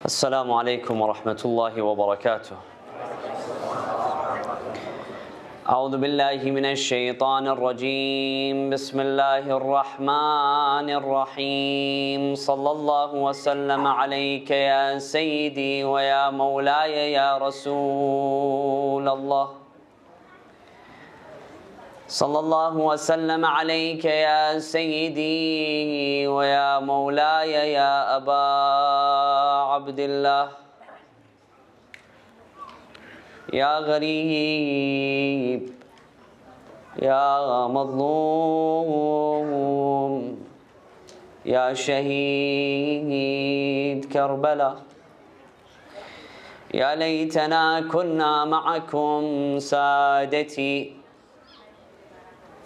السلام عليكم ورحمة الله وبركاته. أعوذ بالله من الشيطان الرجيم. بسم الله الرحمن الرحيم. صلى الله وسلم عليك يا سيدي ويا مولاي يا رسول الله. صلى الله وسلم عليك يا سيدي ويا مولاي يا أبا عبد الله. يا غريب يا مظلوم يا شهيد كربلاء. يا ليتنا كنا معكم سادتي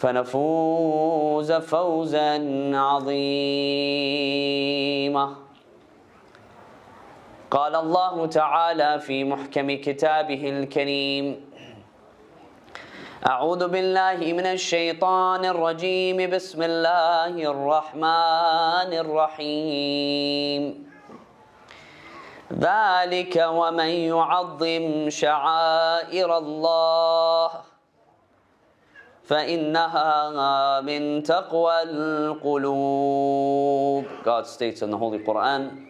فنفوز فوزا عظيما. قال الله تعالى في محكم كتابه الكريم: أعوذ بالله من الشيطان الرجيم. بسم الله الرحمن الرحيم. ذلك ومن يعظم شعائر الله فإنها من تقوى القلوب. God states in the Holy Quran,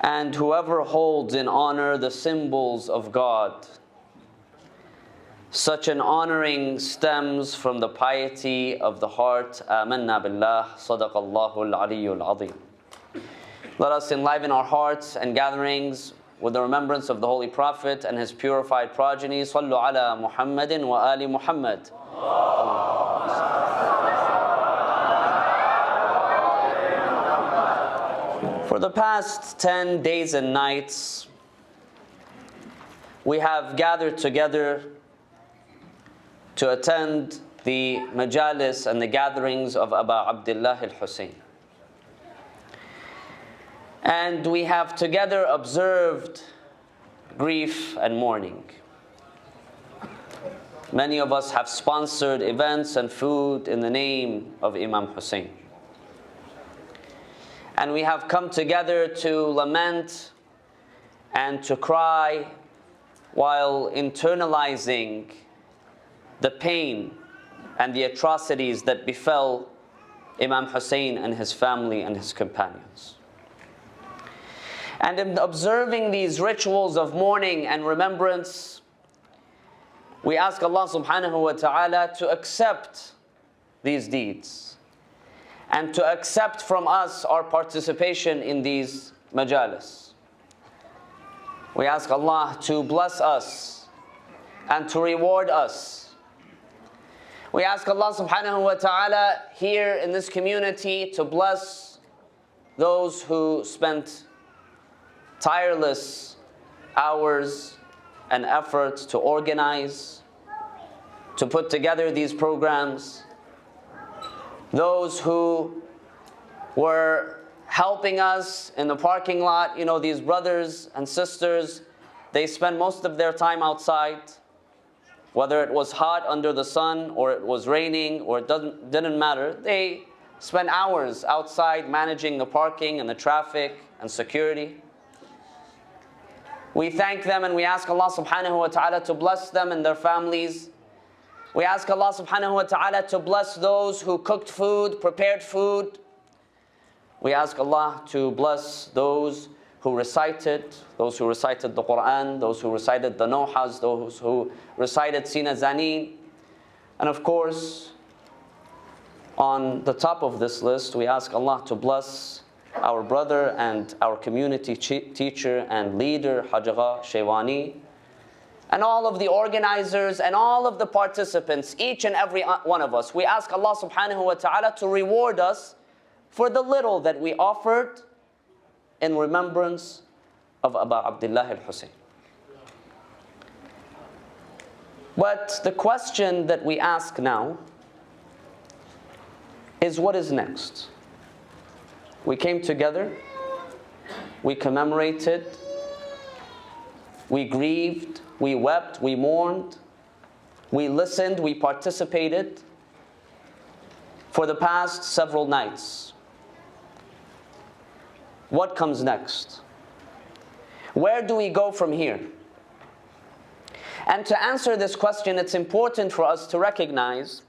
and whoever holds in honor the symbols of God, such an honoring stems from the piety of the heart. Amanna billah. Sadaqallahu al-aliyyul azim. Let us enliven our hearts and gatherings with the remembrance of the Holy Prophet and his purified progeny. Sallu ala Muhammadin wa ali Muhammad. For the past 10 days and nights, we have gathered together to attend the majalis and the gatherings of Abu Abdullah al-Husayn. And we have together observed grief and mourning. Many of us have sponsored events and food in the name of Imam Husayn. And we have come together to lament and to cry while internalizing the pain and the atrocities that befell Imam Husayn and his family and his companions. And in observing these rituals of mourning and remembrance, we ask Allah subhanahu wa ta'ala to accept these deeds and to accept from us our participation in these majalis. We ask Allah to bless us and to reward us. We ask Allah subhanahu wa ta'ala here in this community to bless those who spent tireless hours and efforts to organize, to put together these programs. Those who were helping us in the parking lot, these brothers and sisters, they spend most of their time outside, whether it was hot under the sun or it was raining or it didn't matter. They spent hours outside managing the parking and the traffic and security. We thank them and we ask Allah subhanahu wa ta'ala to bless them and their families. We ask Allah subhanahu wa ta'ala to bless those who cooked food, prepared food. We ask Allah to bless those who recited the Quran, those who recited the Nohas, those who recited Sina Zanin. And of course, on the top of this list, we ask Allah to bless our brother and our community teacher and leader, Hajaga Shewani, and all of the organizers and all of the participants, each and every one of us. We ask Allah subhanahu wa ta'ala to reward us for the little that we offered in remembrance of Abu Abdullah al-Husayn. But the question that we ask now is, what is next? We came together, we commemorated, we grieved, we wept, we mourned, we listened, we participated for the past several nights. What comes next? Where do we go from here? And to answer this question, it's important for us to recognize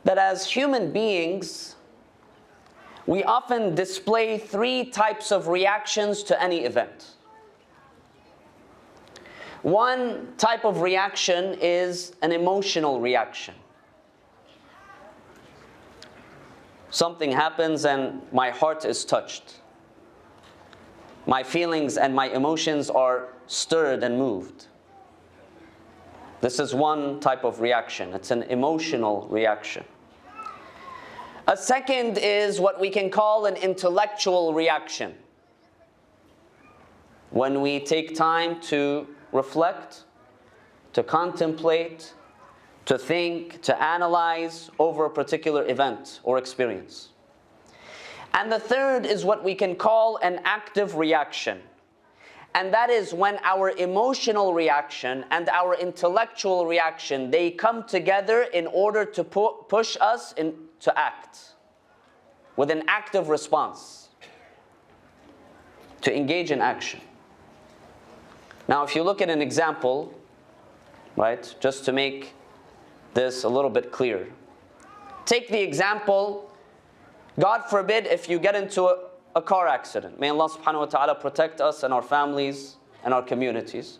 that as human beings, we often display three types of reactions to any event. One type of reaction is an emotional reaction. Something happens and my heart is touched. My feelings and my emotions are stirred and moved. This is one type of reaction. It's an emotional reaction. A second is what we can call an intellectual reaction. When we take time to reflect, to contemplate, to think, to analyze over a particular event or experience. And the third is what we can call an active reaction. And that is when our emotional reaction and our intellectual reaction, they come together in order to push us to act with an active response, to engage in action. Now, if you look at an example, right, just to make this a little bit clearer. Take the example, God forbid, if you get into a car accident. May Allah subhanahu wa ta'ala protect us and our families and our communities.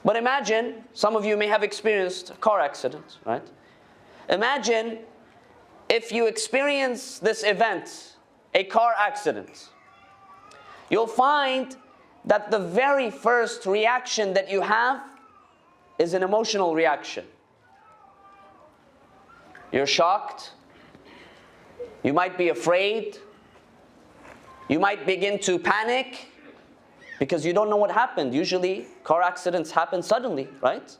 But imagine, some of you may have experienced a car accident, right? Imagine if you experience this event, a car accident. You'll find that the very first reaction that you have is an emotional reaction. You're shocked. You might be afraid. You might begin to panic because you don't know what happened. Usually, car accidents happen suddenly, right?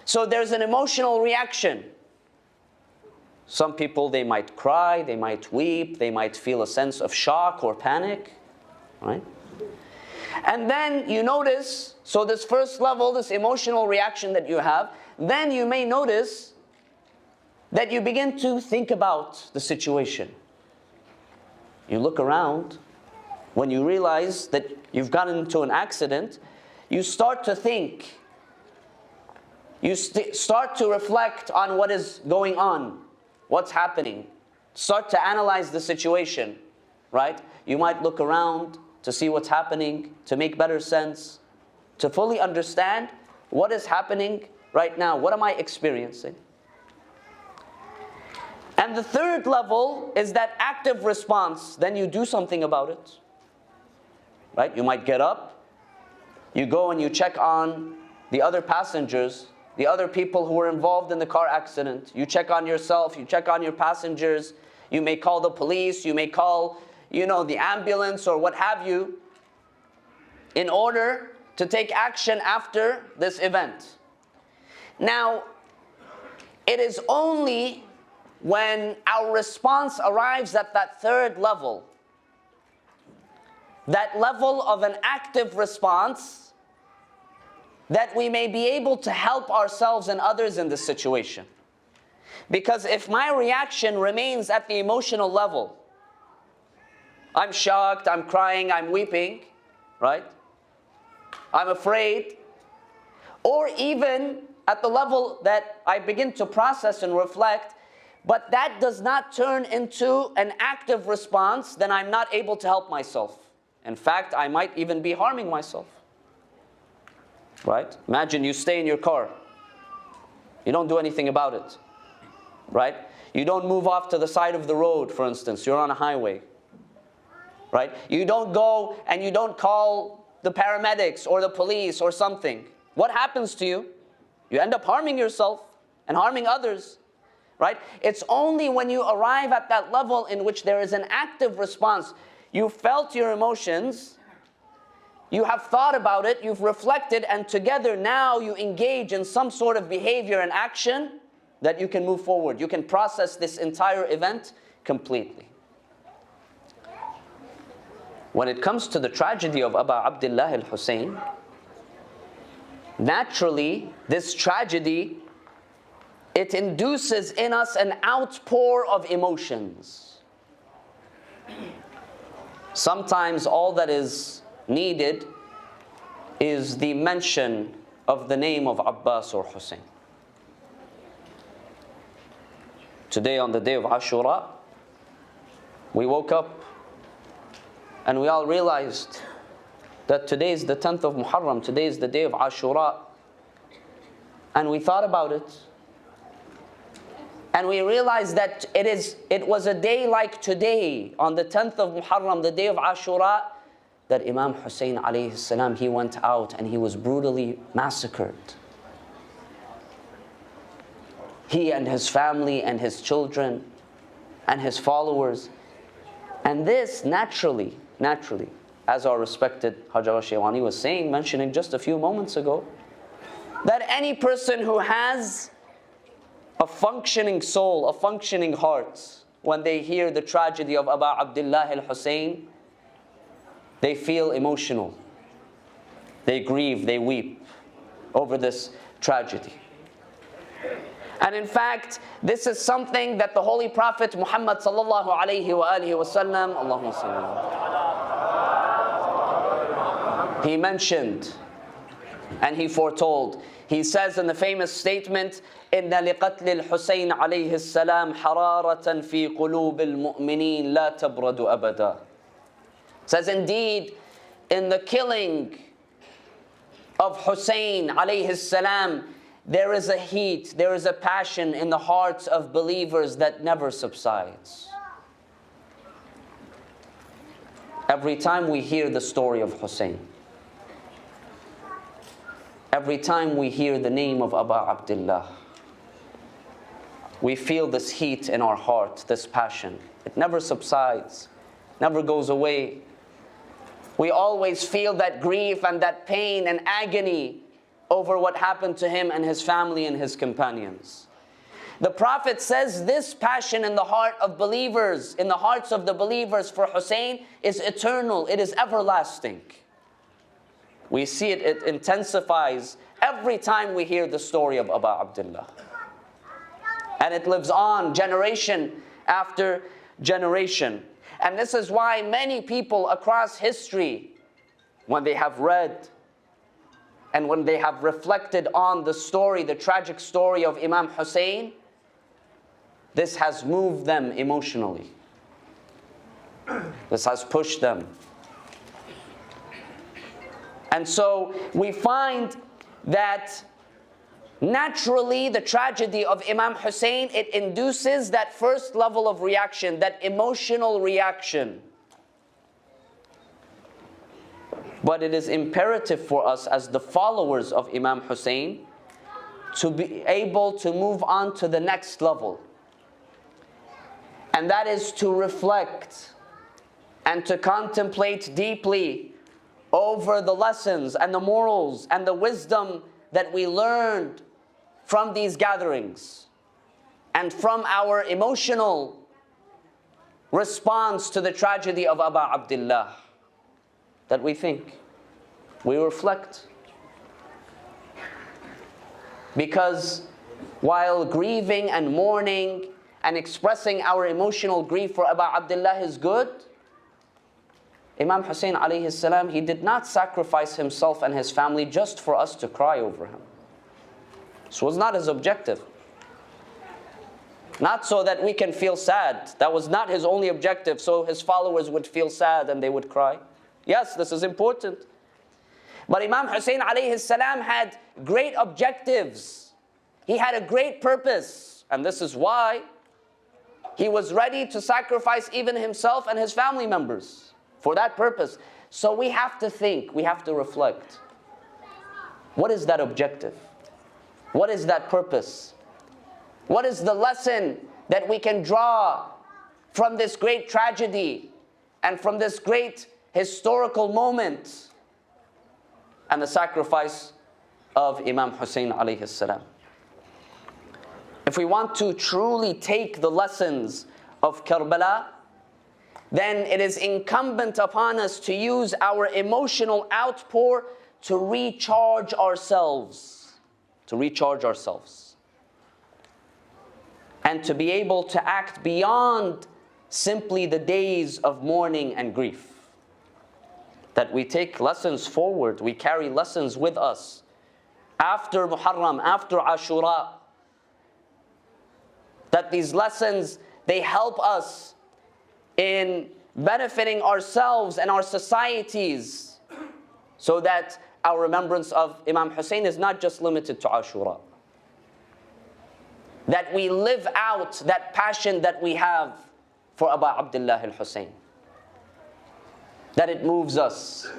So there's an emotional reaction. Some people, they might cry, they might weep, they might feel a sense of shock or panic, right? And then you notice, so this first level, this emotional reaction that you have, then you may notice that you begin to think about the situation. You look around, when you realize that you've gotten into an accident, you start to think. You start to reflect on what is going on, what's happening. Start to analyze the situation, right? You might look around to see what's happening, to make better sense, to fully understand what is happening right now. What am I experiencing? And the third level is that active response. Then you do something about it, right? You might get up, you go and you check on the other passengers, the other people who were involved in the car accident. You check on yourself, you check on your passengers, you may call the police, you may call, the ambulance or what have you, in order to take action after this event. Now, it is only when our response arrives at that third level, that level of an active response, that we may be able to help ourselves and others in this situation. Because if my reaction remains at the emotional level, I'm shocked, I'm crying, I'm weeping, right? I'm afraid. Or even at the level that I begin to process and reflect, but that does not turn into an active response, then I'm not able to help myself. In fact, I might even be harming myself. Right? Imagine you stay in your car. You don't do anything about it. Right? You don't move off to the side of the road, for instance. You're on a highway. Right? You don't go and you don't call the paramedics or the police or something. What happens to you? You end up harming yourself and harming others. Right? It's only when you arrive at that level in which there is an active response. You felt your emotions, you have thought about it, you've reflected, and together now you engage in some sort of behavior and action that you can move forward. You can process this entire event completely. When it comes to the tragedy of Aba Abdullah al-Husayn, naturally, this tragedy, it induces in us an outpour of emotions. Sometimes all that is needed is the mention of the name of Abbas or Husayn. Today, on the day of Ashura, we woke up and we all realized that today is the 10th of Muharram, today is the day of Ashura. And we thought about it. And we realized that it was a day like today, on the 10th of Muharram, the day of Ashura, that Imam Husayn alayhi salam, he went out and he was brutally massacred. He and his family and his children and his followers. And this naturally, as our respected Hajj al-Shaywani was saying, mentioning just a few moments ago, that any person who has a functioning soul, a functioning heart, when they hear the tragedy of Aba Abdullah al-Husayn, they feel emotional. They grieve, they weep over this tragedy. And in fact, this is something that the Holy Prophet Muhammad sallallahu alayhi wa alihi wa sallam, Allahumma salli, he mentioned and he foretold. He says in the famous statement, إِنَّ لِقَتْلِ الْحُسَيْنِ عَلَيْهِ السَّلَامِ حَرَارَةً فِي قُلُوبِ الْمُؤْمِنِينَ لَا تَبْرَدُ أَبَدًا. Says indeed, in the killing of Husayn alayhi salam, there is a heat, there is a passion in the hearts of believers that never subsides. Every time we hear the story of Husayn, every time we hear the name of Aba Abdullah, we feel this heat in our heart, this passion. It never subsides, never goes away. We always feel that grief and that pain and agony over what happened to him and his family and his companions. The Prophet says this passion in the heart of believers, in the hearts of the believers for Husayn is eternal, it is everlasting. We see it intensifies every time we hear the story of Aba Abdullah. And it lives on generation after generation. And this is why many people across history, when they have read and when they have reflected on the story, the tragic story of Imam Husayn, this has moved them emotionally. This has pushed them. And so we find that naturally the tragedy of Imam Husayn, it induces that first level of reaction, that emotional reaction. But it is imperative for us as the followers of Imam Husayn to be able to move on to the next level. And that is to reflect and to contemplate deeply over the lessons and the morals and the wisdom that we learned from these gatherings and from our emotional response to the tragedy of Aba Abdullah. That we think, we reflect. Because while grieving and mourning and expressing our emotional grief for Aba Abdullah is good, Imam Husayn alayhi salam, he did not sacrifice himself and his family just for us to cry over him. This was not his objective. Not so that we can feel sad. That was not his only objective, so his followers would feel sad and they would cry. Yes, this is important. But Imam Husayn alayhi salam had great objectives. He had a great purpose. And this is why he was ready to sacrifice even himself and his family members for that purpose. So we have to think, we have to reflect. What is that objective? What is that purpose? What is the lesson that we can draw from this great tragedy and from this great historical moment and the sacrifice of Imam Husayn alayhi salam? If we want to truly take the lessons of Karbala, then it is incumbent upon us to use our emotional outpour to recharge ourselves. To recharge ourselves. And to be able to act beyond simply the days of mourning and grief. that we take lessons forward, we carry lessons with us after Muharram, after Ashura, that these lessons, they help us in benefiting ourselves and our societies, so that our remembrance of Imam Husayn is not just limited to Ashura. That we live out that passion that we have for Abu Abdullah al-Husayn. That it moves us,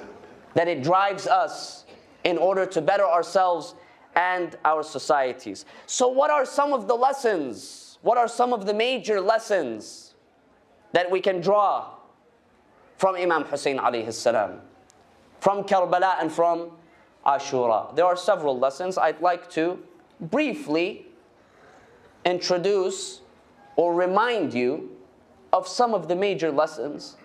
that it drives us in order to better ourselves and our societies. So what are some of the lessons? What are some of the major lessons that we can draw from Imam Husayn alayhi salam, from Karbala and from Ashura? There are several lessons. I'd like to briefly introduce or remind you of some of the major lessons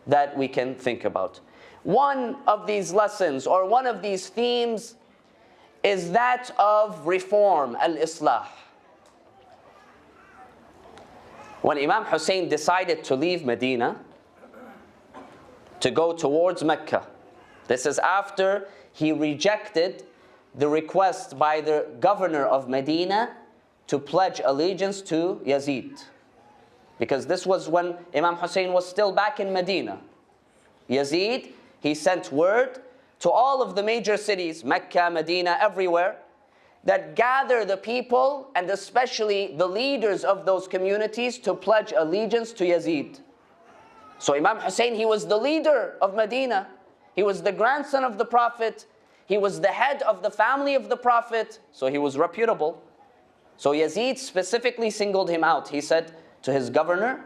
that we can think about. One of these lessons, or one of these themes, is that of reform, al-islah. When Imam Husayn decided to leave Medina to go towards Mecca, this is after he rejected the request by the governor of Medina to pledge allegiance to Yazid. Because this was when Imam Husayn was still back in Medina. Yazid, he sent word to all of the major cities, Mecca, Medina, everywhere, that gather the people and especially the leaders of those communities to pledge allegiance to Yazid. So Imam Husayn, he was the leader of Medina. He was the grandson of the Prophet. He was the head of the family of the Prophet. So he was reputable. So Yazid specifically singled him out. He said to his governor,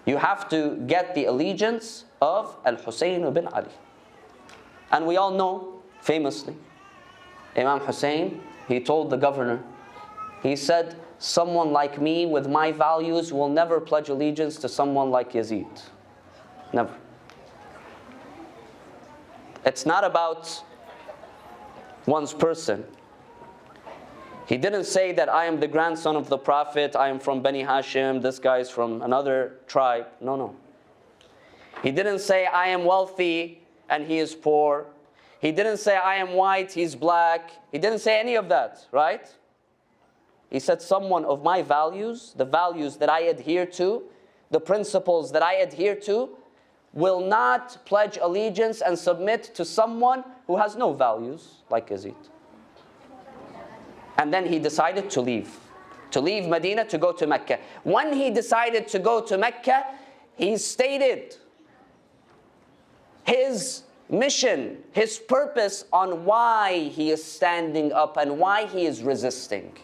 you have to get the allegiance of Al-Husayn bin Ali. And we all know, famously, Imam Husayn, he told the governor, he said, someone like me with my values will never pledge allegiance to someone like Yazid. Never. It's not about one's person. He didn't say that I am the grandson of the Prophet, I am from Bani Hashim, this guy is from another tribe. No, no. He didn't say I am wealthy and he is poor. He didn't say I am white, he's black. He didn't say any of that, right? He said someone of my values, the values that I adhere to, the principles that I adhere to, will not pledge allegiance and submit to someone who has no values like Yazid. And then he decided to leave Medina to go to Mecca. When he decided to go to Mecca, he stated his mission, his purpose on why he is standing up and why he is resisting.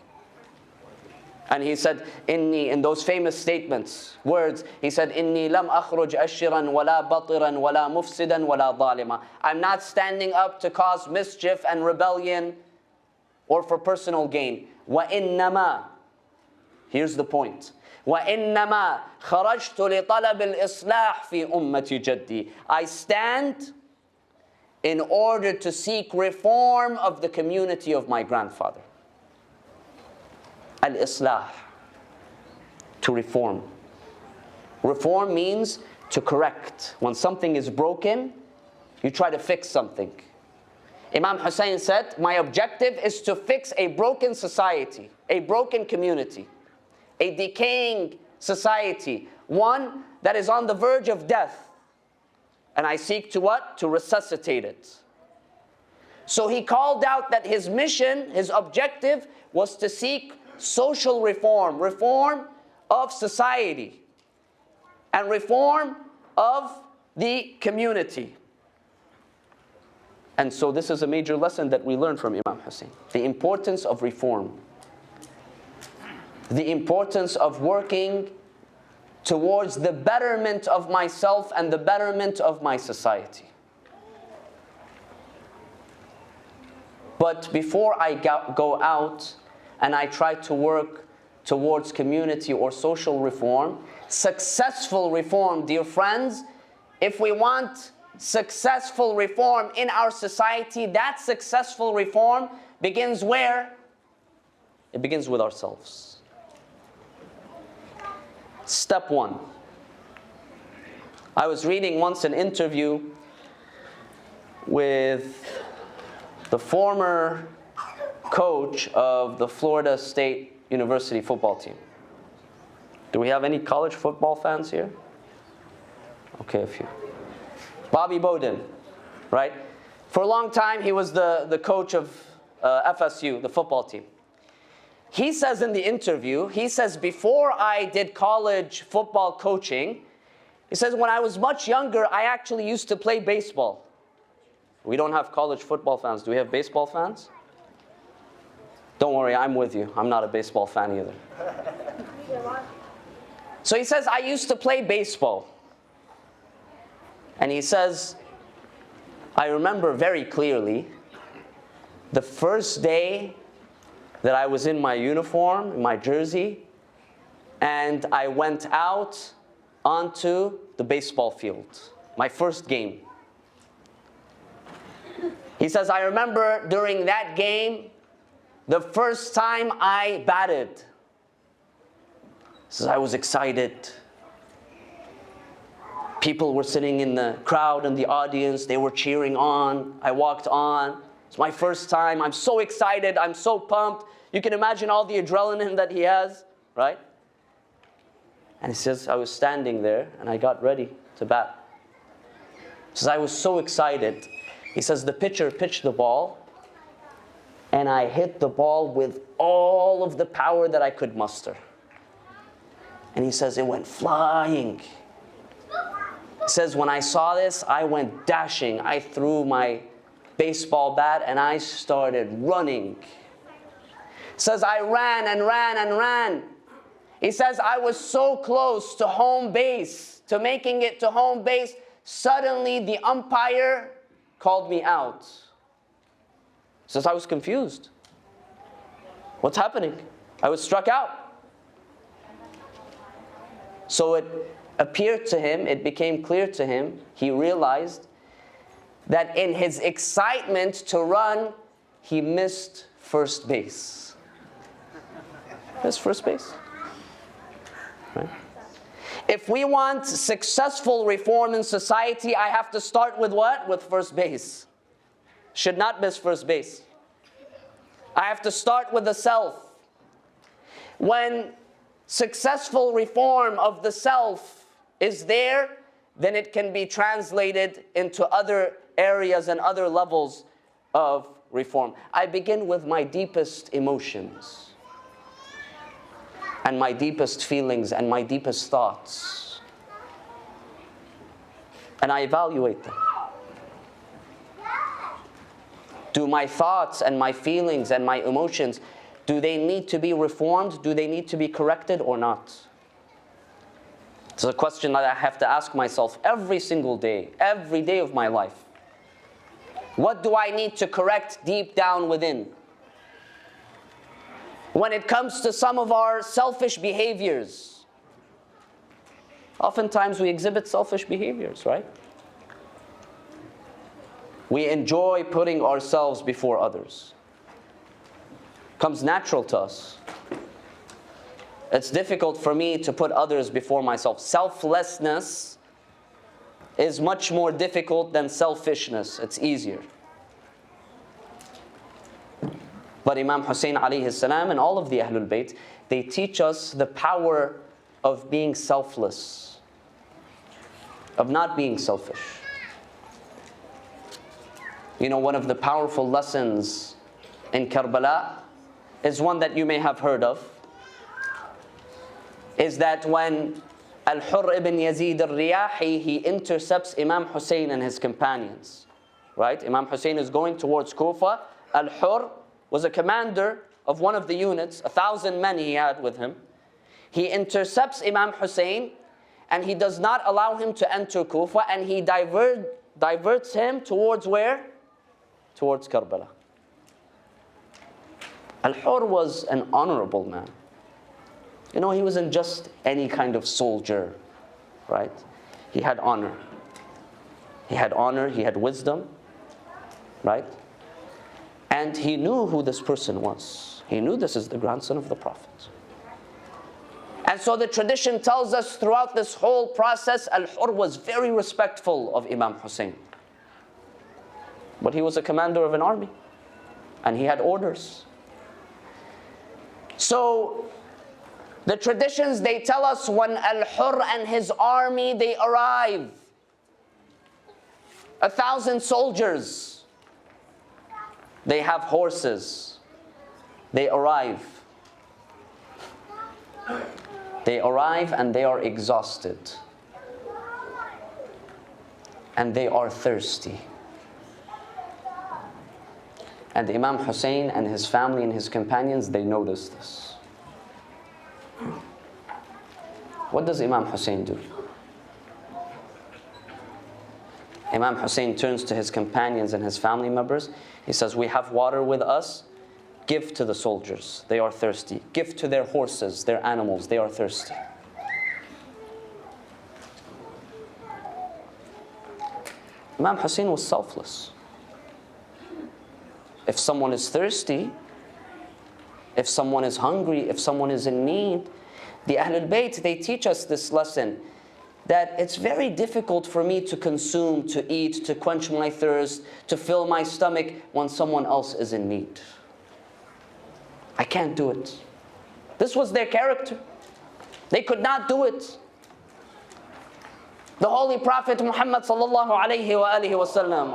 And he said, "Inni," in those famous statements, words, he said, "Inni lam akhruj ashiran wala batiran wala mufsidan wala zalima." I'm not standing up to cause mischief and rebellion or for personal gain. وَإِنَّمَا, here's the point. وَإِنَّمَا خَرَجْتُ لِطَلَبِ الْإِصْلَاحِ فِي أُمَّةِ جَدِّي. I stand in order to seek reform of the community of my grandfather. Al-Islah, to reform. Reform means to correct. When something is broken, you try to fix something. Imam Husayn said, my objective is to fix a broken society, a broken community, a decaying society, one that is on the verge of death. And I seek to what? To resuscitate it. So he called out that his mission, his objective, was to seek social reform, reform of society, and reform of the community. And so this is a major lesson that we learn from Imam Husayn. The importance of reform. The importance of working towards the betterment of myself and the betterment of my society. But before I go out and I try to work towards community or social reform, successful reform, dear friends, if we want successful reform in our society, that successful reform begins where? It begins with ourselves. Step one. I was reading once an interview with the former coach of the Florida State University football team. Do we have any college football fans here? Okay, a few. Bobby Bowden, right? For a long time, he was the coach of FSU, the football team. He says in the interview, he says, before I did college football coaching, he says, when I was much younger, I actually used to play baseball. We don't have college football fans. Do we have baseball fans? Don't worry, I'm with you. I'm not a baseball fan either. So he says, I used to play baseball. And he says, I remember very clearly the first day that I was in my uniform, in my jersey, and I went out onto the baseball field, my first game. He says, I remember during that game, the first time I batted. He says, I was excited. People were sitting in the crowd and the audience. They were cheering on. I walked on. It's my first time. I'm so excited. I'm so pumped. You can imagine all the adrenaline that he has, right? And he says, I was standing there and I got ready to bat. He says, I was so excited. He says, the pitcher pitched the ball and I hit the ball with all of the power that I could muster. And he says, it went flying. He says, when I saw this, I went dashing. I threw my baseball bat and I started running. He says, I ran and ran and ran. He says, I was so close to home base, to making it to home base. Suddenly, the umpire called me out. He says, I was confused. What's happening? I was struck out. So it appeared to him, it became clear to him, he realized that in his excitement to run, he missed first base. Missed first base. Right? If we want successful reform in society, I have to start with what? With first base. Should not miss first base. I have to start with the self. When successful reform of the self is there, then it can be translated into other areas and other levels of reform. I begin with my deepest emotions and my deepest feelings and my deepest thoughts. And I evaluate them. Do my thoughts and my feelings and my emotions, do they need to be reformed? Do they need to be corrected or not? It's a question that I have to ask myself every single day, every day of my life. What do I need to correct deep down within? When it comes to some of our selfish behaviors, oftentimes we exhibit selfish behaviors, right? We enjoy putting ourselves before others. Comes natural to us. It's difficult for me to put others before myself. Selflessness is much more difficult than selfishness. It's easier. But Imam Husayn alayhi salam and all of the Ahlul Bayt, they teach us the power of being selfless, of not being selfish. You know, one of the powerful lessons in Karbala is one that you may have heard of, is that when Al-Hurr ibn Yazid al-Riyahi, he intercepts Imam Husayn and his companions. Right? Imam Husayn is going towards Kufa. Al-Hurr was a commander of one of the units, 1,000 men he had with him. He intercepts Imam Husayn and he does not allow him to enter Kufa, and he diverts him towards where? Towards Karbala. Al-Hurr was an honorable man. You know, he wasn't just any kind of soldier, right? He had honor. He had honor, he had wisdom, right? And he knew who this person was. He knew this is the grandson of the Prophet. And so the tradition tells us throughout this whole process, Al-Hurr was very respectful of Imam Husayn. But he was a commander of an army, and he had orders. So the traditions, they tell us when Al-Hurr and his army, they arrive, 1,000 soldiers, they have horses, they arrive. They arrive and they are exhausted. And they are thirsty. And Imam Husayn and his family and his companions, they notice this. What does Imam Husayn do? Imam Husayn turns to his companions and his family members. He says, we have water with us. Give to the soldiers, they are thirsty. Give to their horses, their animals, they are thirsty. Imam Husayn was selfless. If someone is thirsty, if someone is hungry, if someone is in need, the Ahlul Bayt, they teach us this lesson, that it's very difficult for me to consume, to eat, to quench my thirst, to fill my stomach when someone else is in need. I can't do it. This was their character. They could not do it. The Holy Prophet Muhammad sallallahu alayhi wa alihi wa sallam,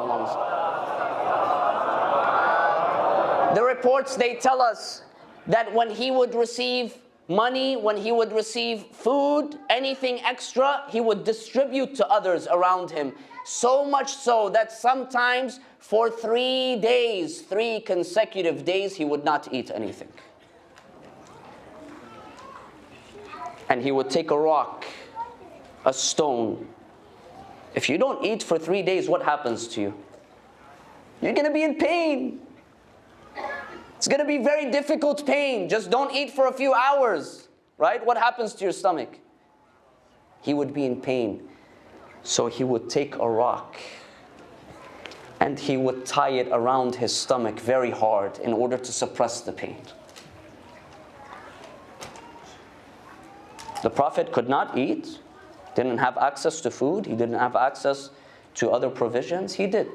the reports, they tell us that when he would receive money, when he would receive food, anything extra, he would distribute to others around him. So much so that sometimes for 3 days, 3 consecutive days, he would not eat anything. And he would take a rock, a stone. If you don't eat for 3 days, what happens to you? You're going to be in pain. It's going to be very difficult pain. Just don't eat for a few hours, right? What happens to your stomach? He would be in pain. So he would take a rock and he would tie it around his stomach very hard in order to suppress the pain. The Prophet could not eat, didn't have access to food, he didn't have access to other provisions. He did.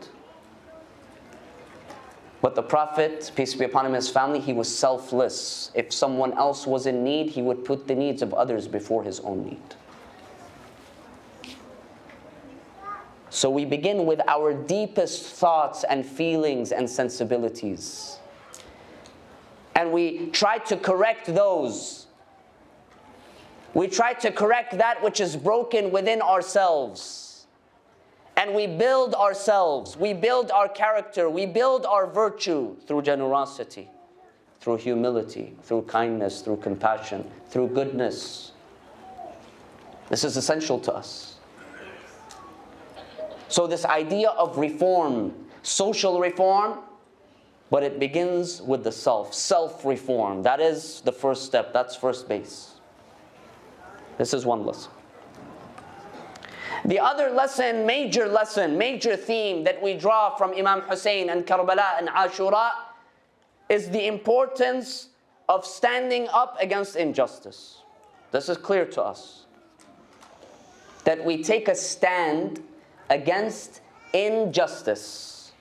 But the Prophet, peace be upon him and his family, he was selfless. If someone else was in need, he would put the needs of others before his own need. So we begin with our deepest thoughts and feelings and sensibilities. And we try to correct those. We try to correct that which is broken within ourselves. And we build ourselves, we build our character, we build our virtue through generosity, through humility, through kindness, through compassion, through goodness. This is essential to us. So this idea of reform, social reform, but it begins with the self-reform. That is the first step, that's first base. This is one lesson. The other lesson, major theme that we draw from Imam Husayn and Karbala and Ashura is the importance of standing up against injustice. This is clear to us. That we take a stand against injustice.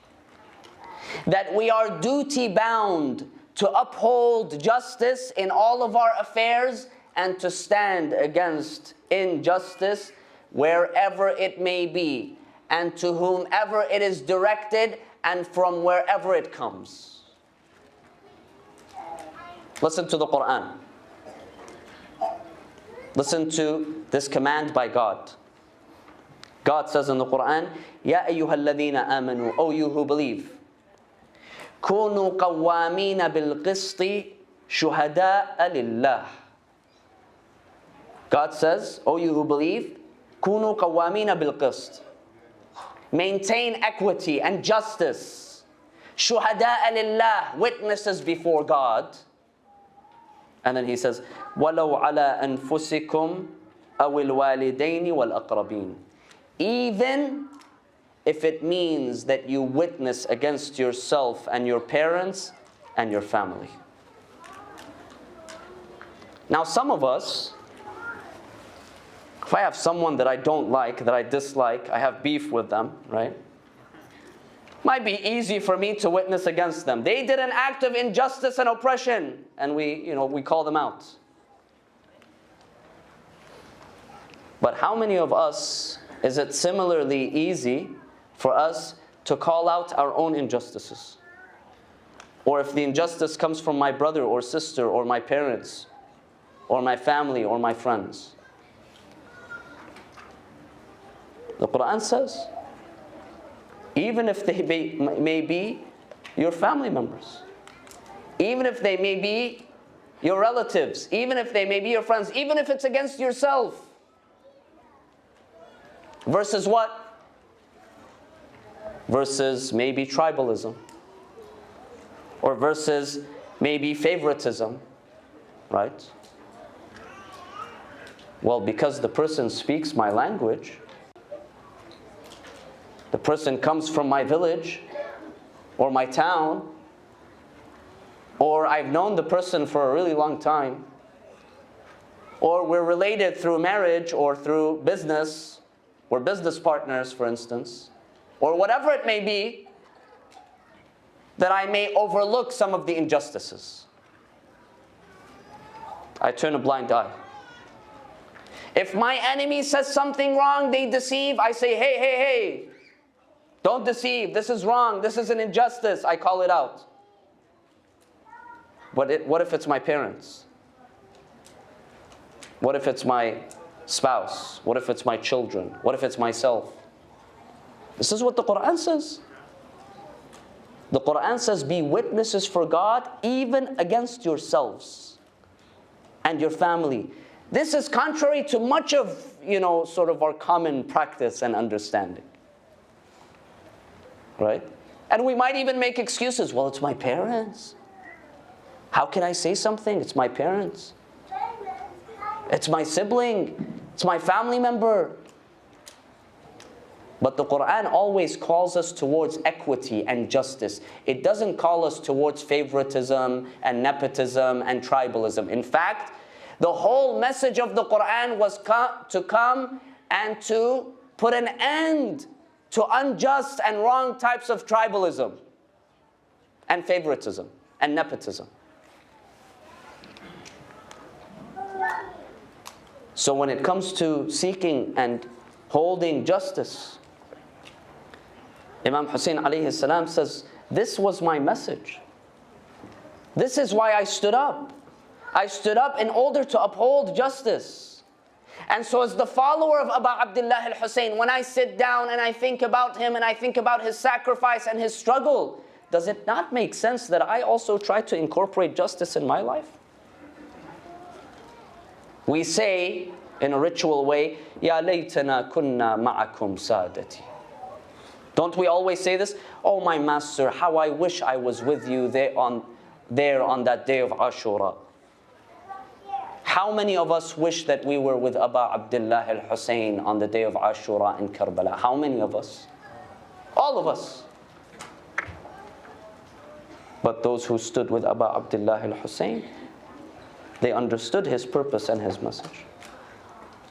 That we are duty bound to uphold justice in all of our affairs and to stand against injustice wherever it may be, and to whomever it is directed, and from wherever it comes. Listen to the Quran. Listen to this command by God. God says in the Quran, Ya ayyuha alladhina amanu, O you who believe, Kunu qawwamina bil qisti shuhada'a lillah. God says, O you who believe, Kunu qawwamina bil qist. Maintain equity and justice. Shuhada'a lillah, witnesses before God. And then he says, Walau ala anfusikum awil walidaini wal aqrabin. Even if it means that you witness against yourself and your parents and your family. Now some of us, if I have someone that I don't like, that I dislike, I have beef with them, right? Might be easy for me to witness against them. They did an act of injustice and oppression, and we call them out. But how many of us is it similarly easy for us to call out our own injustices? Or if the injustice comes from my brother or sister or my parents or my family or my friends. The Quran says, even if they may be your family members, even if they may be your relatives, even if they may be your friends, even if it's against yourself. Versus what? Versus maybe tribalism. Or versus maybe favoritism, right? Well, because the person speaks my language, the person comes from my village or my town, or I've known the person for a really long time, or we're related through marriage or through business, we're business partners, for instance, or whatever it may be, that I may overlook some of the injustices. I turn a blind eye. If my enemy says something wrong, they deceive, I say, hey, hey, hey, don't deceive, this is wrong, this is an injustice, I call it out. What if it's my parents? What if it's my spouse? What if it's my children? What if it's myself? This is what the Quran says. The Quran says, be witnesses for God even against yourselves and your family. This is contrary to much of, sort of our common practice and understanding. Right? And we might even make excuses. Well, it's my parents. How can I say something? It's my parents. It's my sibling. It's my family member. But the Quran always calls us towards equity and justice. It doesn't call us towards favoritism and nepotism and tribalism. In fact, the whole message of the Quran was to come and to put an end to unjust and wrong types of tribalism and favoritism and nepotism. So when it comes to seeking and holding justice, Imam Husayn alayhi salam says, this was my message. This is why I stood up. I stood up in order to uphold justice. And so as the follower of Abu Abdullah al-Husayn, when I sit down and I think about him and I think about his sacrifice and his struggle, does it not make sense that I also try to incorporate justice in my life? We say in a ritual way, Ya laytana kunna ma'akum sadati. Don't we always say this? Oh my master, how I wish I was with you there on that day of Ashura. How many of us wish that we were with Abu Abdullah al-Husayn on the day of Ashura in Karbala? How many of us? All of us. But those who stood with Abu Abdullah al-Husayn, they understood his purpose and his message.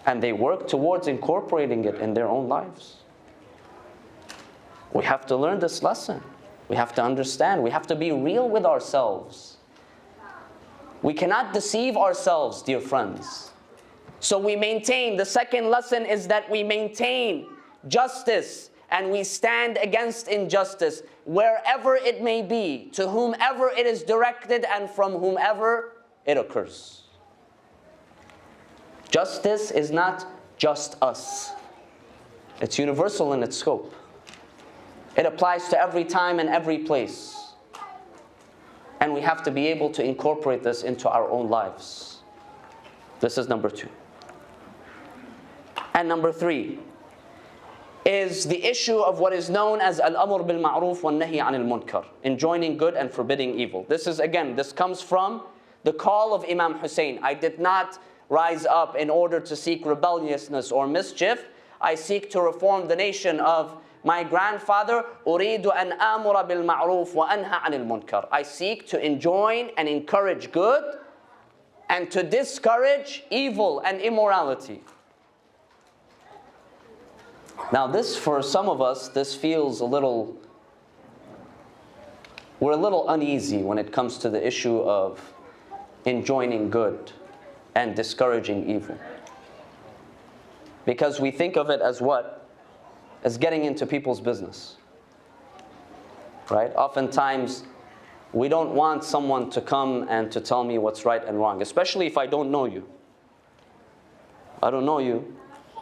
And they worked towards incorporating it in their own lives. We have to learn this lesson. We have to understand. We have to be real with ourselves. We cannot deceive ourselves, dear friends. So we maintain, the second lesson is that we maintain justice and we stand against injustice wherever it may be, to whomever it is directed and from whomever it occurs. Justice is not just us. It's universal in its scope. It applies to every time and every place. And we have to be able to incorporate this into our own lives. This is number 2. And number 3 is the issue of what is known as al-amr bil-ma'ruf wal-nahy anil munkar, enjoining good and forbidding evil. This comes from the call of Imam Husayn. I did not rise up in order to seek rebelliousness or mischief. I seek to reform the nation of my grandfather. أريد أن آمر بالمعروف وأنهى عن المنكر. I seek to enjoin and encourage good and to discourage evil and immorality. Now this, for some of us, this feels a little we're a little uneasy when it comes to the issue of enjoining good and discouraging evil. Because we think of it as what? As getting into people's business. Right? Oftentimes, we don't want someone to come and to tell me what's right and wrong, especially if I don't know you. I don't know you,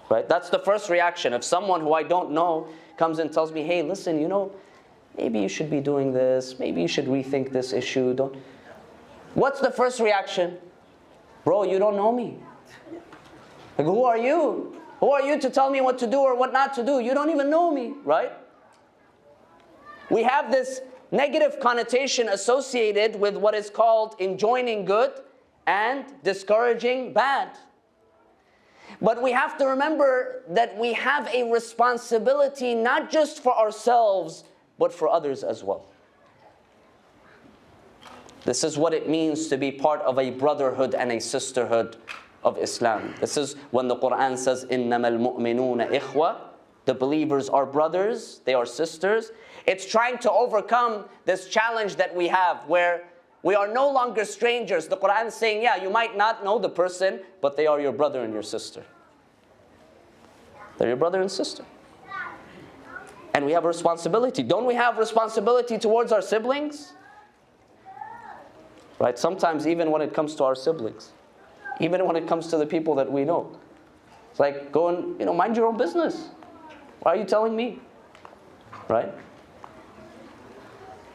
right? That's the first reaction. If someone who I don't know comes and tells me, hey, listen, you know, maybe you should be doing this, maybe you should rethink this issue. What's the first reaction? Bro, you don't know me. Like, who are you? Who are you to tell me what to do or what not to do? You don't even know me, right? We have this negative connotation associated with what is called enjoining good and discouraging bad. But we have to remember that we have a responsibility not just for ourselves, but for others as well. This is what it means to be part of a brotherhood and a sisterhood of Islam. This is when the Quran says, إِنَّمَا الْمُؤْمِنُونَ إِخْوَةً. The believers are brothers, they are sisters. It's trying to overcome this challenge that we have where we are no longer strangers. The Quran is saying, yeah, you might not know the person, but they are your brother and your sister. They're your brother and sister. And we have a responsibility. Don't we have responsibility towards our siblings? Right? Sometimes even when it comes to our siblings, even when it comes to the people that we know, it's like, go and, mind your own business. Why are you telling me? Right?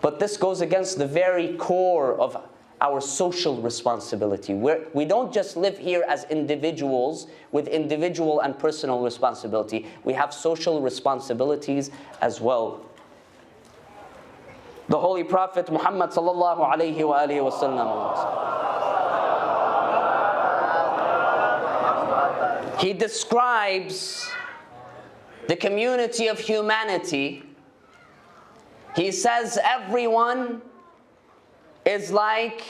But this goes against the very core of our social responsibility. We don't just live here as individuals with individual and personal responsibility. We have social responsibilities as well. The Holy Prophet Muhammad sallallahu alayhi wa alihi wa sallam, he describes the community of humanity. He says everyone is like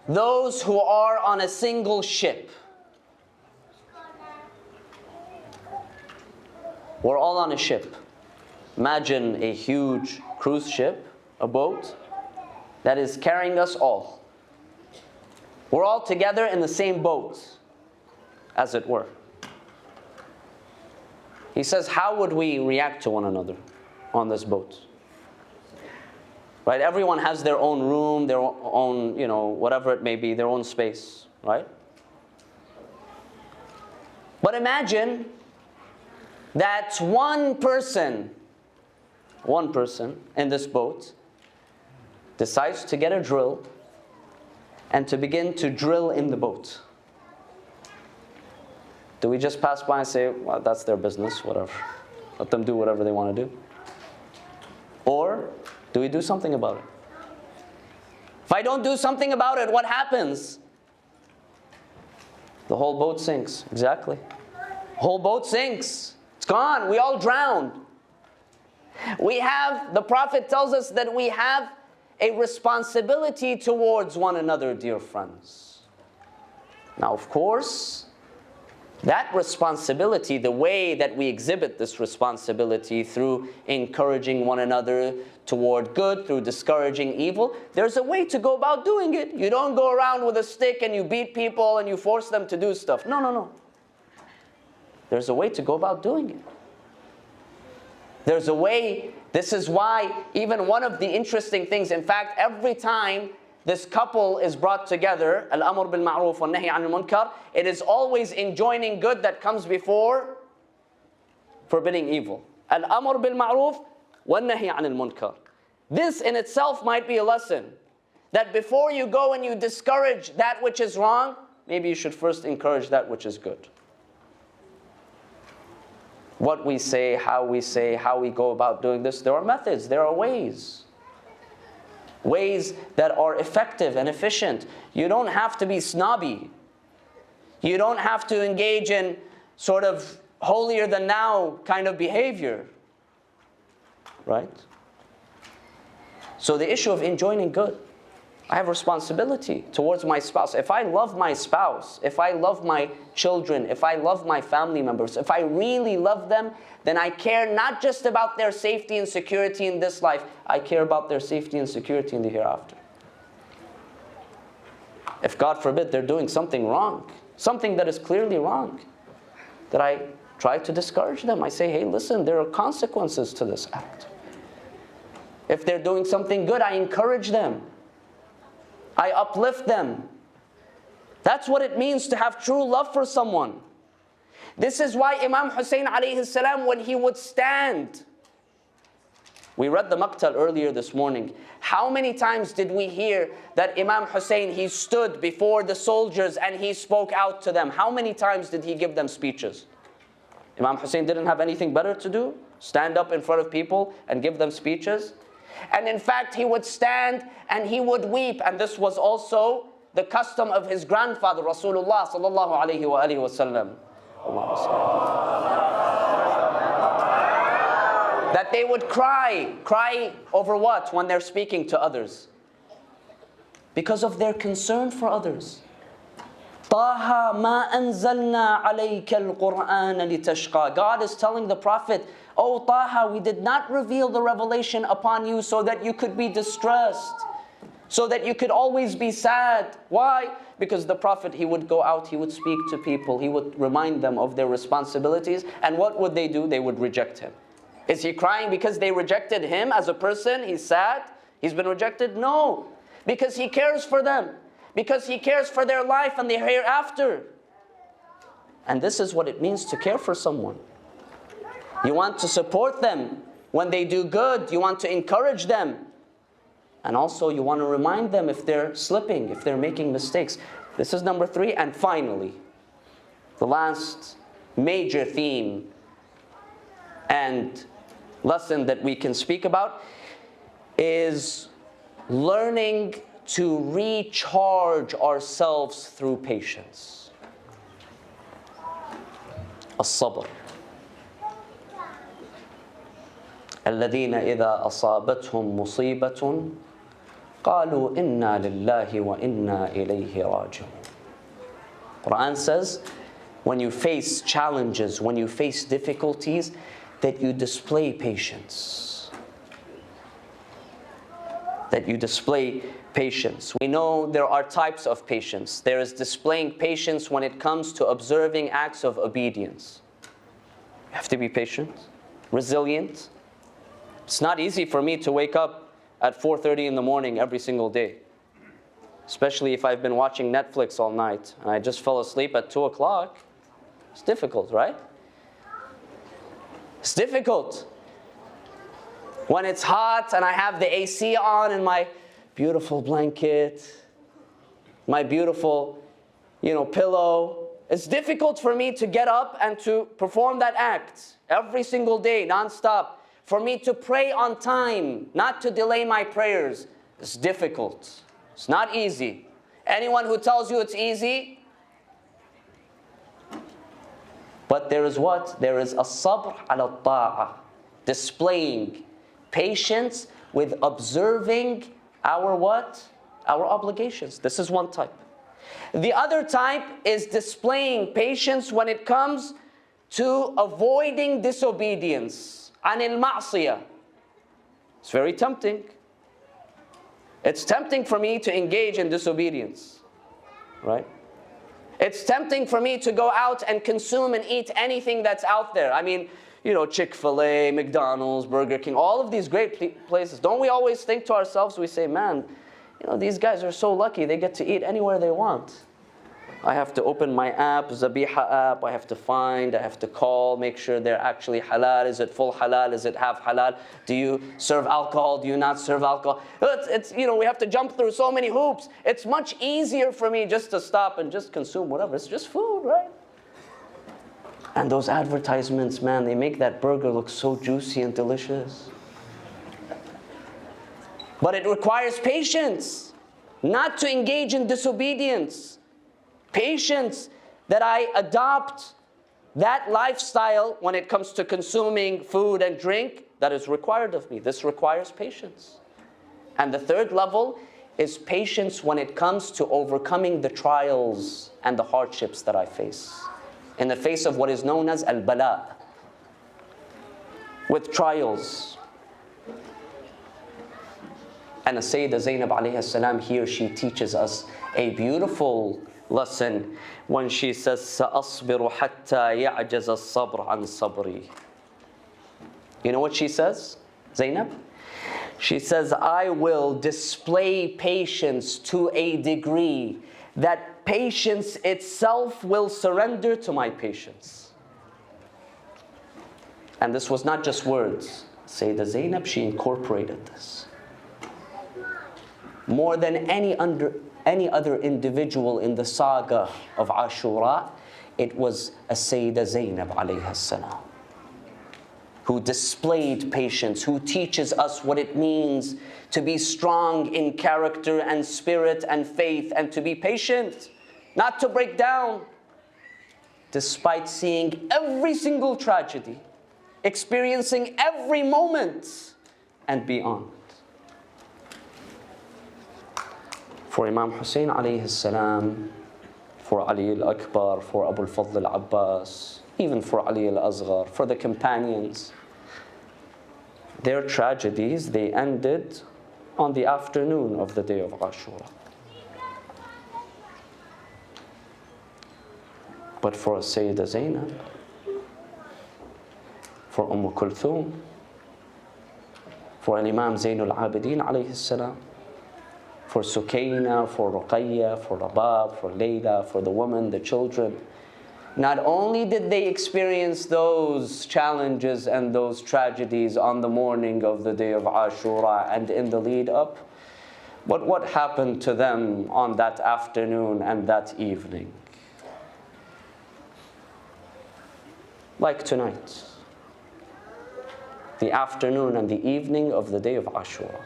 those who are on a single ship. We're all on a ship. Imagine a huge cruise ship, a boat, that is carrying us all. We're all together in the same boat, as it were. He says, how would we react to one another on this boat? Right? Everyone has their own room, their own, whatever it may be, their own space, right? But imagine that one person in this boat decides to get a drill and to begin to drill in the boat. Do we just pass by and say, well, that's their business, whatever. Let them do whatever they want to do? Or do we do something about it? If I don't do something about it, what happens? The whole boat sinks. Exactly. The whole boat sinks. It's gone. We all drowned. The Prophet tells us that we have a responsibility towards one another, dear friends. Now, of course, that responsibility, the way that we exhibit this responsibility through encouraging one another toward good, through discouraging evil, there's a way to go about doing it. You don't go around with a stick and you beat people and you force them to do stuff. No. There's a way to go about doing it. There's a way. This is why even one of the interesting things, in fact, every time this couple is brought together, al-amr bil-ma'ruf wal-nahy 'anil munkar, it is always enjoining good that comes before forbidding evil. Al-amr bil-ma'ruf wal-nahy 'anil munkar. This in itself might be a lesson, that before you go and you discourage that which is wrong, maybe you should first encourage that which is good. What we say, how we go about doing this, there are methods, there are ways. Ways that are effective and efficient. You don't have to be snobby. You don't have to engage in sort of holier than thou kind of behavior. Right? So the issue of enjoining good I have responsibility towards my spouse. If I love my spouse, if I love my children, if I love my family members, if I really love them, then I care not just about their safety and security in this life, I care about their safety and security in the hereafter. If God forbid they're doing something wrong, something that is clearly wrong, that I try to discourage them. I say, hey, listen, there are consequences to this act. If they're doing something good, I encourage them. I uplift them. That's what it means to have true love for someone. This is why Imam Husayn alayhi salam, when he would stand, we read the maqtal earlier this morning. How many times did we hear that Imam Husayn, he stood before the soldiers and he spoke out to them? How many times did he give them speeches? Imam Husayn didn't have anything better to do? Stand up in front of people and give them speeches? And in fact, he would stand and he would weep. And this was also the custom of his grandfather, Rasulullah sallallahu alayhi wa alihi wa sallam. That they would cry. Cry over what? When they're speaking to others. Because of their concern for others. طَاهَ مَا أَنزَلْنَا عَلَيْكَ الْقُرْآنَ لِتَشْقَى. God is telling the Prophet, oh Taha, we did not reveal the revelation upon you so that you could be distressed, so that you could always be sad. Why? Because the Prophet, he would go out, he would speak to people, he would remind them of their responsibilities, and what would they do? They would reject him. Is he crying because they rejected him as a person? He's sad? He's been rejected? No. Because he cares for them. Because he cares for their life and their hereafter. And this is what it means to care for someone. You want to support them when they do good. You want to encourage them. And also you want to remind them if they're slipping, if they're making mistakes. This is number 3. And finally, the last major theme and lesson that we can speak about is learning to recharge ourselves through patience. As-sabr. الذين إذا أصابتهم مصيبة قالوا إنا لله وإنا إليه راجعون. Quran says, when you face challenges, when you face difficulties, that you display patience. That you display patience. We know there are types of patience. There is displaying patience when it comes to observing acts of obedience. You have to be patient, resilient. It's not easy for me to wake up at 4:30 in the morning every single day. Especially if I've been watching Netflix all night and I just fell asleep at 2 o'clock. It's difficult, right? It's difficult. When it's hot and I have the AC on and my beautiful blanket, my beautiful, pillow. It's difficult for me to get up and to perform that act every single day, non-stop. For me to pray on time, not to delay my prayers. It's difficult. It's not easy. Anyone who tells you it's easy, but there is what? There is a sabr ala ta'a, displaying patience with observing our what? Our obligations. This is one type. The other type is displaying patience when it comes to avoiding disobedience. Anil ma'siyah. It's very tempting. It's tempting for me to engage in disobedience. Right? It's tempting for me to go out and consume and eat anything that's out there. I mean, Chick-fil-A, McDonald's, Burger King, all of these great places. Don't we always think to ourselves, we say, man, these guys are so lucky, they get to eat anywhere they want. I have to open my app, Zabiha app, I have to call, make sure they're actually halal. Is it full halal? Is it half halal? Do you serve alcohol? Do you not serve alcohol? We have to jump through so many hoops. It's much easier for me just to stop and just consume whatever. It's just food, right? And those advertisements, man, they make that burger look so juicy and delicious. But it requires patience, not to engage in disobedience. Patience that I adopt that lifestyle when it comes to consuming food and drink that is required of me. This requires patience. And the third level is patience when it comes to overcoming the trials and the hardships that I face. In the face of what is known as al-bala, with trials. And the Sayyidah Zainab alayhi salam here, she teaches us a beautiful lesson when she says, سَأَصْبِرُ حَتَّى يَعْجَزَ الصَّبْرُ عَنْ صَبْرِي. You know what she says, Zainab? She says, I will display patience to a degree that patience itself will surrender to my patience. And this was not just words. Sayyidah Zainab, she incorporated this. More than any other individual in the saga of Ashura, it was a Sayyidah Zainab alayha salam, who displayed patience, who teaches us what it means to be strong in character and spirit and faith, and to be patient, not to break down, despite seeing every single tragedy, experiencing every moment, and beyond. For Imam Husayn alayhi salam, for Ali al-Akbar, for Abu al-Fadl al-Abbas, even for Ali al-Asghar, for the companions, their tragedies, they ended on the afternoon of the day of Ashura. But for Sayyidah Zainab, for Kulthum, for Imam Zainul Abidin alayhi salam, for Sukayna, for Ruqayya, for Rabab, for Layla, for the women, the children. Not only did they experience those challenges and those tragedies on the morning of the day of Ashura and in the lead up, but what happened to them on that afternoon and that evening? Like tonight, the afternoon and the evening of the day of Ashura.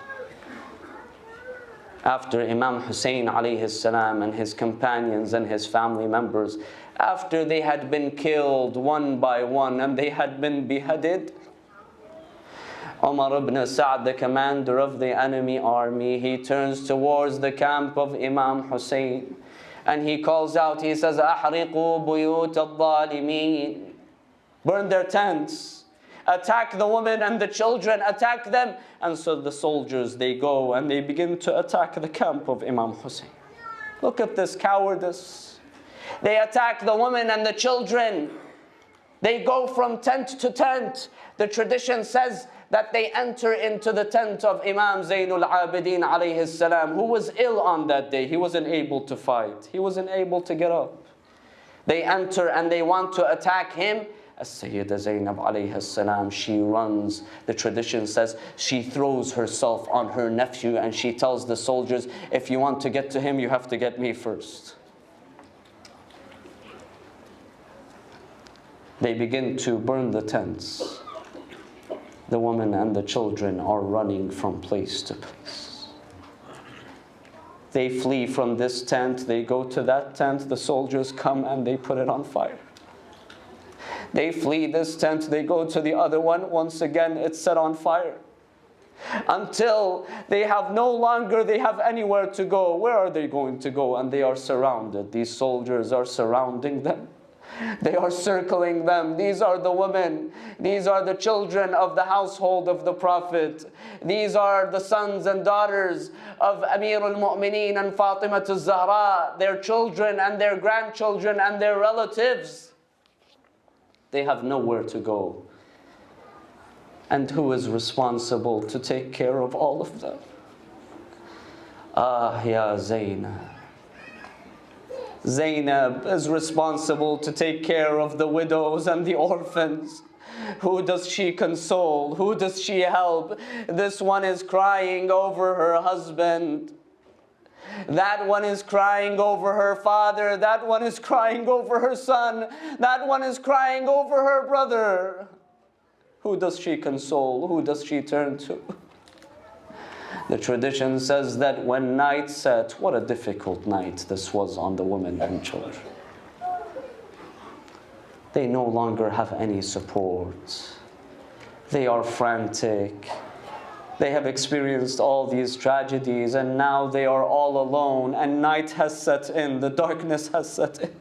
After Imam Husayn alayhi salam and his companions and his family members, after they had been killed one by one and they had been beheaded, Umar ibn Sa'd, the commander of the enemy army, he turns towards the camp of Imam Husayn and he calls out, he says, أَحْرِقُوا بُيُوتَ الظَّالِمِينَ. Burn their tents. Attack the women and the children, attack them. And so the soldiers, they go and they begin to attack the camp of Imam Husayn. Look at this cowardice. They attack the women and the children. They go from tent to tent. The tradition says that they enter into the tent of Imam Zainul Abidin alayhi salam, who was ill on that day. He wasn't able to fight. He wasn't able to get up. They enter and they want to attack him. As-Sayyidah Zainab alayhi salam, she runs. The tradition says she throws herself on her nephew and she tells the soldiers, if you want to get to him, you have to get me first. They begin to burn the tents. The women and the children are running from place to place. They flee from this tent, they go to that tent, the soldiers come and they put it on fire. They flee this tent, they go to the other one, once again it's set on fire. Until they have anywhere to go. Where are they going to go? And they are surrounded. These soldiers are surrounding them. They are circling them. These are the women. These are the children of the household of the Prophet. These are the sons and daughters of Amir al-Mu'mineen and Fatima al-Zahra, their children and their grandchildren and their relatives. They have nowhere to go. And who is responsible to take care of all of them? Ah, ya Zainab. Zainab is responsible to take care of the widows and the orphans. Who does she console? Who does she help? This one is crying over her husband. That one is crying over her father. That one is crying over her son. That one is crying over her brother. Who does she console? Who does she turn to? The tradition says that when night set, what a difficult night this was on the women and children. They no longer have any support. They are frantic. They have experienced all these tragedies, and now they are all alone, and night has set in, the darkness has set in.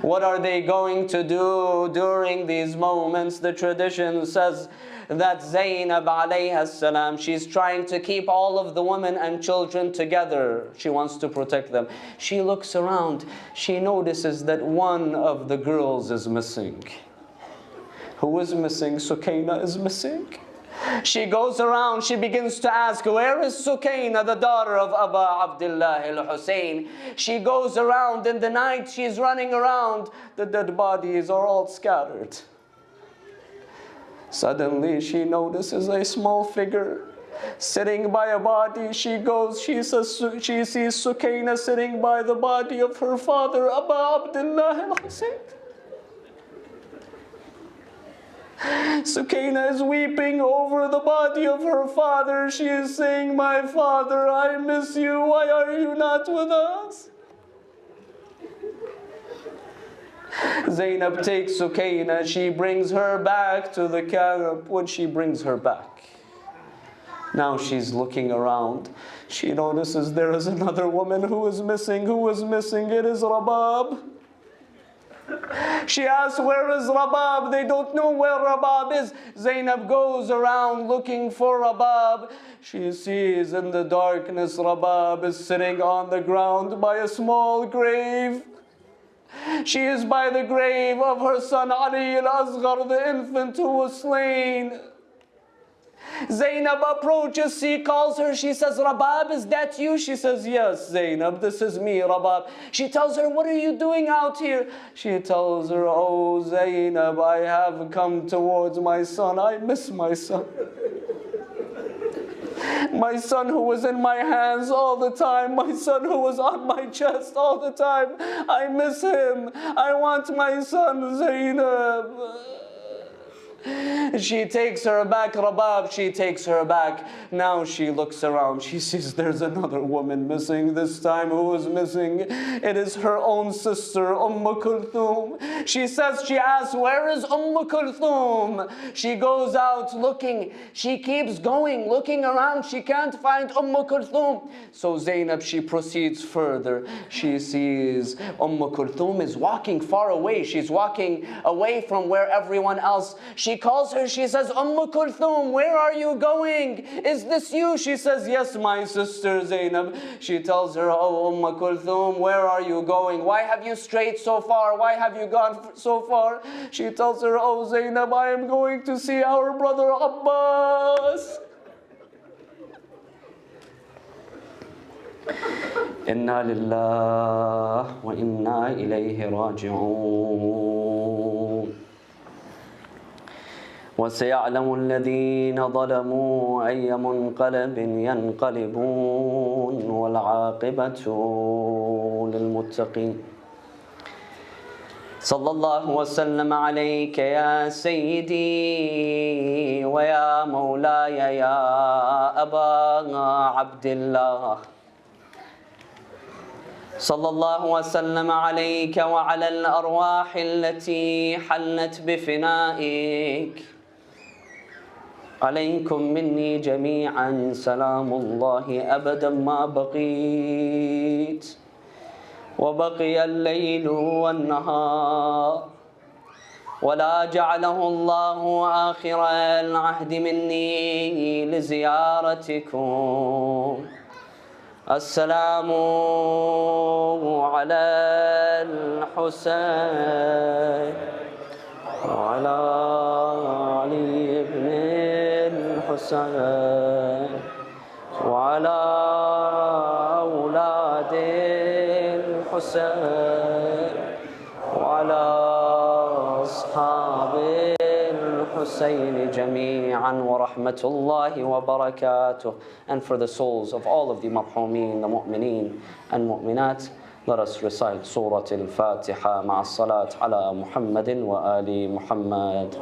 What are they going to do during these moments? The tradition says that Zainab alayha salam, she's trying to keep all of the women and children together. She wants to protect them. She looks around. She notices that one of the girls is missing. Who is missing? Sukayna is missing. She goes around, she begins to ask, where is Sukayna, the daughter of Aba Abdullah al-Husayn? She goes around in the night, she's running around. The dead bodies are all scattered. Suddenly she notices a small figure sitting by a body. She sees Sukayna sitting by the body of her father, Aba Abdullah al-Husayn. Sukayna is weeping over the body of her father. She is saying, my father, I miss you. Why are you not with us? Zainab takes Sukayna. She brings her back to the camp. When she brings her back, now she's looking around. She notices there is another woman who is missing. Who is missing? It is Rabab. She asks, where is Rabab? They don't know where Rabab is. Zainab goes around looking for Rabab. She sees in the darkness Rabab is sitting on the ground by a small grave. She is by the grave of her son Ali al-Asghar, the infant who was slain. Zainab approaches, she calls her, she says, Rabab, is that you? She says, yes, Zainab, this is me, Rabab. She tells her, what are you doing out here? She tells her, oh, Zainab, I have come towards my son. I miss my son. My son who was in my hands all the time, my son who was on my chest all the time. I miss him. I want my son, Zainab. She takes her back, Rabab, she takes her back. Now she looks around, she sees there's another woman missing. This time who is missing? It is her own sister, Kulthum. She says, she asks, where is Kulthum? She goes out looking, she keeps going, looking around, she can't find Kulthum. So Zainab, she proceeds further. She sees Kulthum is walking far away. She's walking away from where everyone else. She calls her, she says, Kulthum, where are you going? Is this you? She says, yes, my sister Zainab. She tells her, oh, Kulthum, where are you going? Why have you strayed so far? Why have you gone so far? She tells her, oh, Zainab, I am going to see our brother Abbas. Inna lillah wa inna ilayhi raji'un. وسيعلم الذين ظلموا أي منقلب ينقلبون والعاقبة للمتقين. صلى الله وسلم عليك يا سيدي ويا مولاي يا أبا عبد الله. صلى الله وسلم عليك وعلى الأرواح التي حلت بفنائك. عليكم مني جميعا سلام الله أبدا ما بقيت وبقي الليل والنهار ولا جعله الله آخر العهد مني لزيارتكم. السلام على الحسين وعلى علي بن الحسين وعلى أولاد الحسين وعلى أصحاب الحسين جميعا ورحمة الله وبركاته. And for the souls of all of the marhumin, the mu'mineen and mu'minat, let us recite Surah Al-Fatiha مع الصلاة على محمد وآل محمد.